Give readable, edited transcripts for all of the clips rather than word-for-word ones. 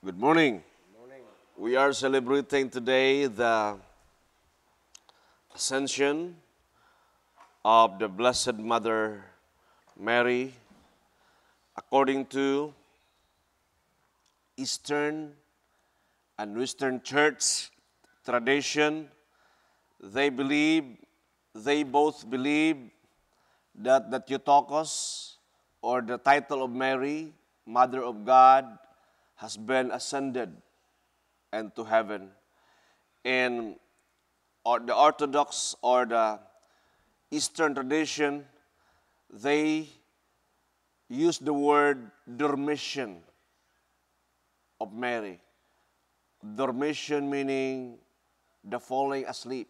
Good morning. We are celebrating today the ascension of the Blessed Mother Mary according to Eastern and Western Church tradition. They both believe that the Theotokos or the title of Mary, Mother of God, has been ascended into heaven. In the Orthodox or the Eastern tradition, they use the word dormition of Mary. Dormition meaning the falling asleep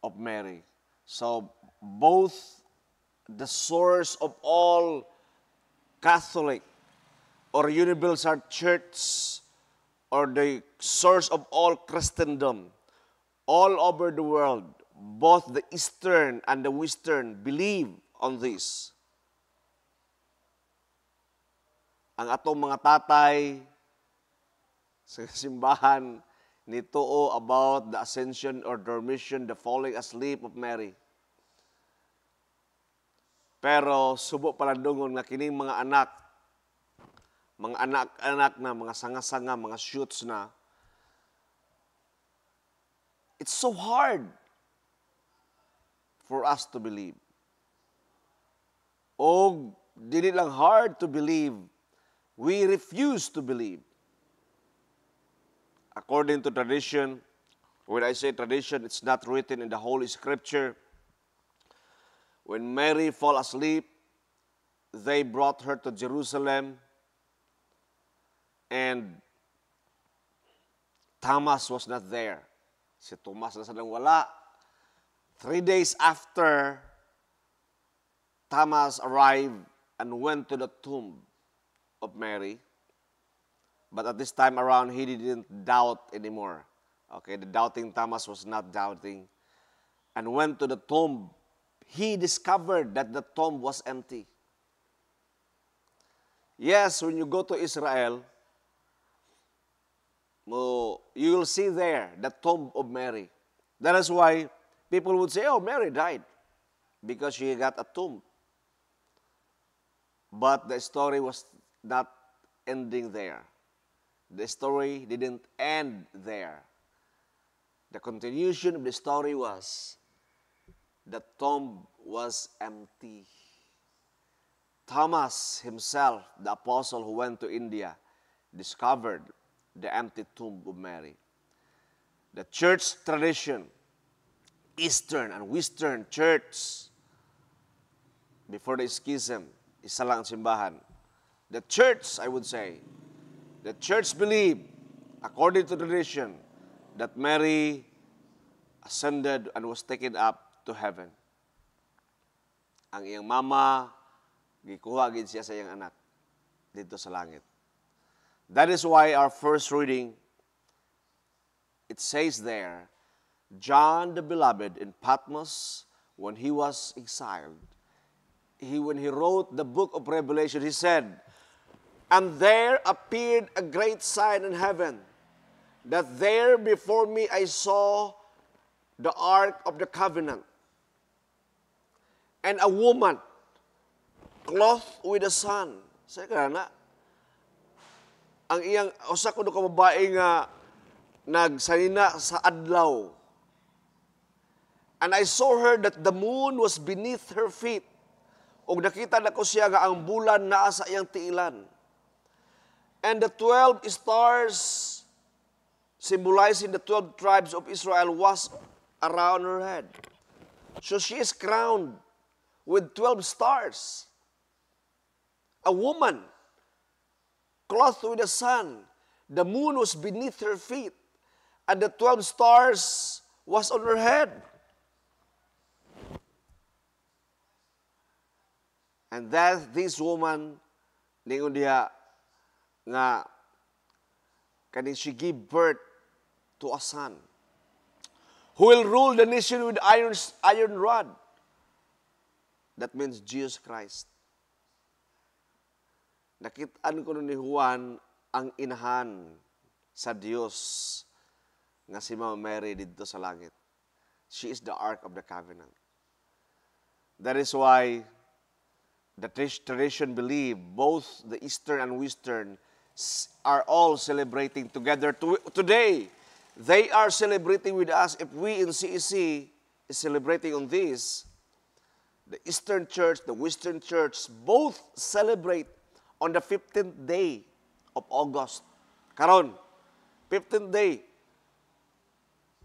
of Mary. So both the source of all Catholic or Universal Church or the source of all Christendom all over the world, both the Eastern and the Western believe on this. Ang atong mga tatay sa simbahan nitoo about the ascension or dormition, the falling asleep of Mary. Pero subo palandungon nga kining mga anak na, mga sanga-sanga, mga shoots na, it's so hard for us to believe. O dili lang hard to believe, we refuse to believe. According to tradition, when I say tradition, it's not written in the Holy Scripture. When Mary fell asleep, they brought her to Jerusalem, and Thomas was not there. Si Thomas na sanang wala. 3 days after, Thomas arrived and went to the tomb of Mary. But at this time around, he didn't doubt anymore. Okay, the doubting Thomas was not doubting. And went to the tomb. He discovered that the tomb was empty. Yes, when you go to Israel, you will see there the tomb of Mary. That is why people would say, oh, Mary died because she got a tomb. But the story was not ending there. The story didn't end there. The continuation of the story was the tomb was empty. Thomas himself, the apostle who went to India, discovered the empty tomb of Mary. The church tradition, Eastern and Western church, before the schism, isa lang ang simbahan. The church, I would say, the church believed, according to tradition, that Mary ascended and was taken up to heaven. Ang iyang mama, gikuha gid siya sa iyang anak dito sa langit. That is why our first reading, it says there, John the Beloved in Patmos, when he was exiled, when he wrote the book of Revelation, he said, and there appeared a great sign in heaven, that there before me I saw the Ark of the Covenant, and a woman clothed with the sun. Say ka na, ang iyang usa ko ka babae nga nagsalina sa adlaw. And I saw her that the moon was beneath her feet. Og nakita nako siya nga ang bulan naa sa iyang tiilan. And the 12 stars symbolizing the 12 tribes of Israel was around her head. So she is crowned with 12 stars. A woman clothed with the sun. The moon was beneath her feet, and the 12 stars was on her head. And that this woman, ningon diha, nga kaning she give birth to a son who will rule the nation with iron rod. That means Jesus Christ. nakitaan ko ni Juan ang inahan sa Dios nga si Mama Mary dito sa langit. She is the Ark of the Covenant. That is why the tradition believe both the Eastern and Western are all celebrating together today. They are celebrating with us. If we in CEC is celebrating on this, the Eastern Church, the Western Church, both celebrate on the 15th day of August. Karon, 15th day,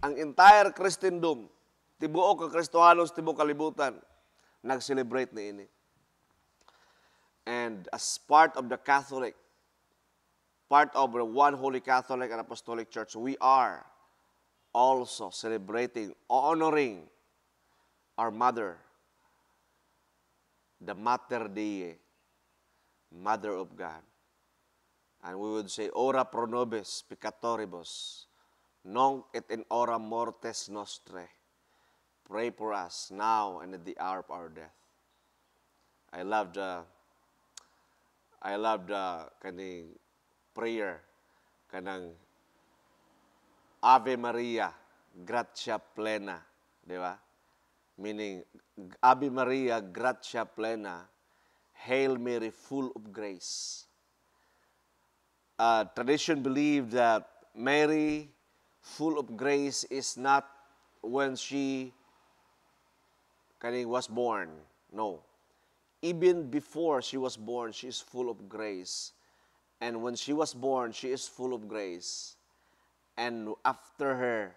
ang entire Christendom, tibuok ang Kristohanos, tibuok kalibutan, nag-celebrate na ini. And as part of the Catholic, part of the one Holy Catholic and Apostolic Church, we are also celebrating, honoring our mother, the Mater Dei, Mother of God. And we would say, Ora pro nobis peccatoribus, nunc et in hora mortis nostrae. Pray for us now and at the hour of our death. I love the kaning prayer, kanang Ave Maria, gratia plena, di ba? Meaning, Ave Maria, gratia plena, Hail Mary, full of grace. Tradition believed that Mary, full of grace, is not when she was born. No. Even before she was born, she is full of grace. And when she was born, she is full of grace. And after her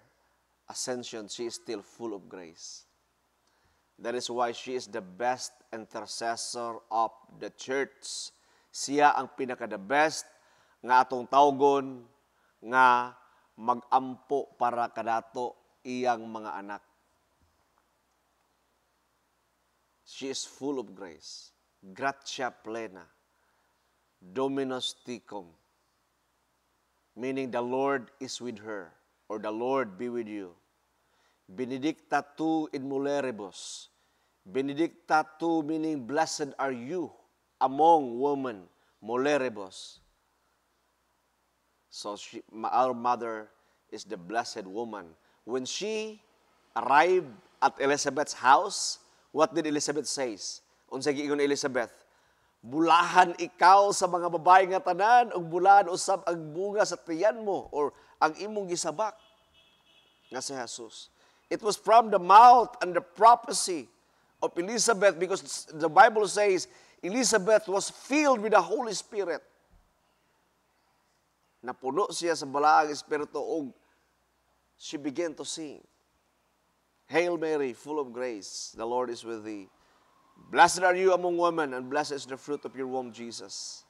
ascension, she is still full of grace. That is why she is the best intercessor of the church. Siya ang pinaka-the best nga atong tawgon nga mag-ampo para kadato iyang mga anak. She is full of grace. Gratia plena. Dominus tecum. Meaning the Lord is with her, or the Lord be with you. Benedicta tu in mulieribus. Benedicta tu meaning blessed are you among women, mulieribus. So our mother is the blessed woman. When she arrived at Elizabeth's house, what did Elizabeth say? Unsay giingon ni Elizabeth? Bulahan ikaw sa mga babae nga tanan, ug bulahan usab ang bunga sa tiyan mo, or ang imong gisabak nga si Jesus. It was from the mouth and the prophecy of Elizabeth, because the Bible says Elizabeth was filled with the Holy Spirit. Napuno siya sa balaang Espiritu ug she began to sing. Hail Mary, full of grace, the Lord is with thee. Blessed are you among women, and blessed is the fruit of your womb, Jesus.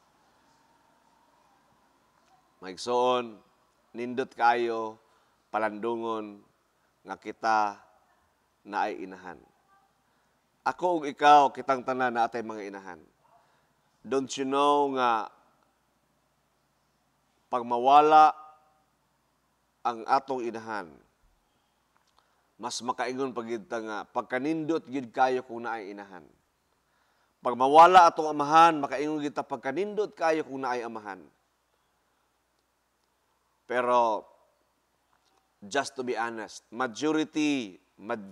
Maigsoon, nindot kayo, palandungon, nga kita na ay inahan. Ako ug ikaw, kitang tanan na atay mga inahan. Don't you know nga pag mawala ang atong inahan, mas makaingon pagid ta nga pagkanindot gid kayo kung naay inahan. Pag mawala atong amahan, makaingon gid ta pagkanindot kayo kung naay amahan. Pero just to be honest,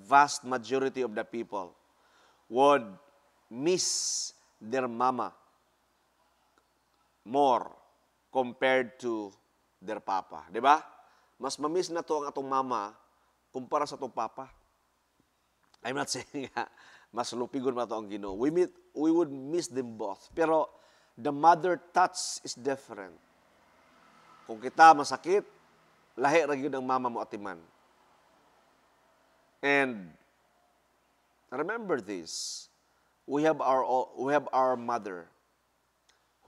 vast majority of the people would miss their mama more compared to their papa. Di ba? Mas mamiss na to ang atong mama kumpara sa atong papa. I'm not saying mas lupigon na to ang Ginoo. We would miss them both. Pero the mother touch is different. Kung kita masakit, lahi ra gyud ang mama mo atiman. And remember this. We have our mother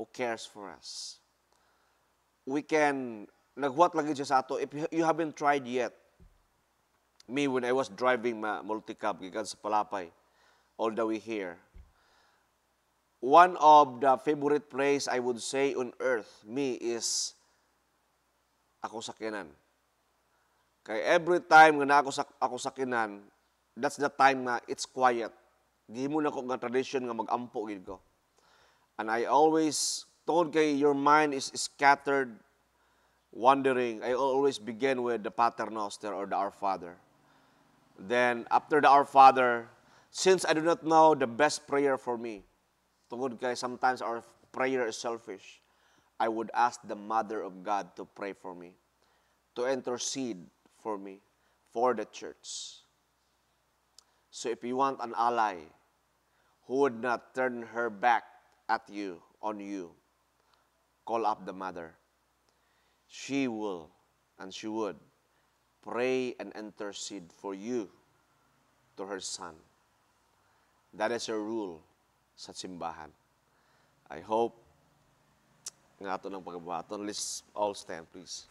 who cares for us. We can naghuwat lagi siya sa ato. If you haven't tried yet, me when I was driving multi-cab gikan sa Palapay all the way here, one of the favorite place I would say on earth me is ako sakinan. Kay every time nga ako sakinan, that's the time na it's quiet. Gihimo na ko nga tradition nga mag-ampo gid ko. And I always tungod kay your mind is scattered, wandering, I always begin with the Pater Noster or the Our Father. Then, after the Our Father, since I do not know the best prayer for me, tungod kay sometimes our prayer is selfish, I would ask the Mother of God to pray for me, to intercede for me, for the church. So if you want an ally who would not turn her back at you, on you, call up the Mother. She will, and she would, pray and intercede for you to her Son. That is her rule sa simbahan. I hope nga ito ng pagbabaton. Let's all stand, please.